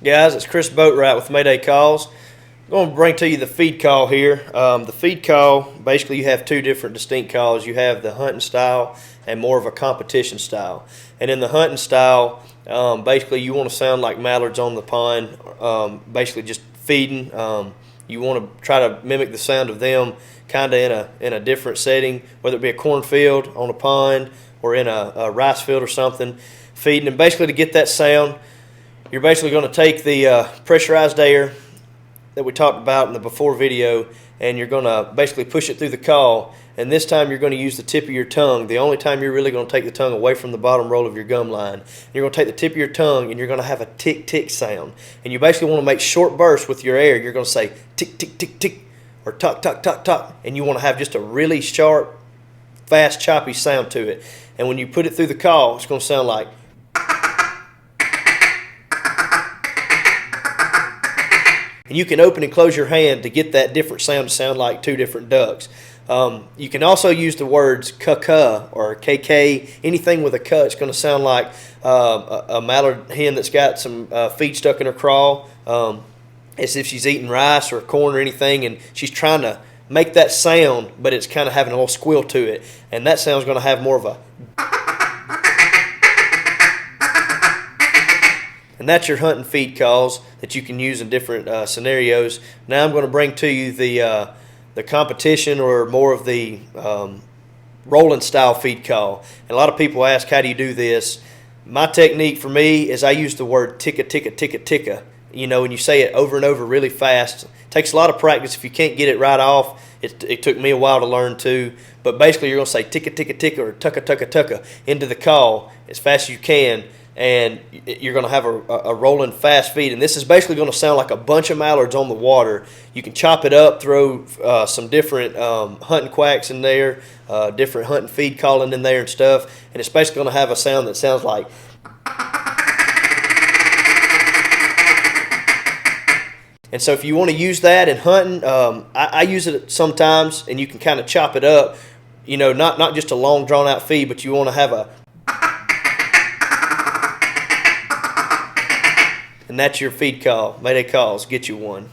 Guys, it's Chris Boatwright with Mayday Calls. I'm going to bring to you the feed call here. The feed call, basically you have two different distinct calls. You have the hunting style and more of a competition style. And in the hunting style, basically you want to sound like mallards on the pond, basically just feeding. You want to try to mimic the sound of them kind of in a different setting, whether it be a cornfield, on a pond, or in a rice field or something, feeding. And basically to get that sound, you're basically going to take the pressurized air that we talked about in the before video, and you're going to basically push it through the call. And this time you're going to use the tip of your tongue. The only time you're really going to take the tongue away from the bottom roll of your gum line. You're going to take the tip of your tongue and you're going to have a tick tick sound. And you basically want to make short bursts with your air. You're going to say tick tick tick tick or tuck tuck tuck tuck, and you want to have just a really sharp, fast, choppy sound to it. And when you put it through the call, it's going to sound like. And you can open and close your hand to get that different sound to sound like two different ducks. You can also use the words cuh or kk, anything with a cuh. It's going to sound like a mallard hen that's got some feed stuck in her craw, as if she's eating rice or corn or anything, and she's trying to make that sound, but it's kind of having a little squeal to it. And that sound's going to have more of a. And that's your hunt and feed calls that you can use in different scenarios. Now I'm going to bring to you the competition, or more of the rolling style feed call. And a lot of people ask, how do you do this? My technique for me is I use the word ticka ticka ticka ticka. You know, and you say it over and over really fast. It takes a lot of practice. If you can't get it right off, it took me a while to learn too. But basically you're going to say ticka ticka ticka or tucka tucka tucka into the call as fast as you can. And you're going to have a rolling fast feed. And this is basically going to sound like a bunch of mallards on the water. You can chop it up, throw some different hunting quacks in there, different hunting feed calling in there and stuff. And it's basically going to have a sound that sounds like. And so if you want to use that in hunting, I use it sometimes, and you can kind of chop it up. You know, not just a long drawn out feed, but you want to have a. And that's your feed call. Mayday Calls. Get you one.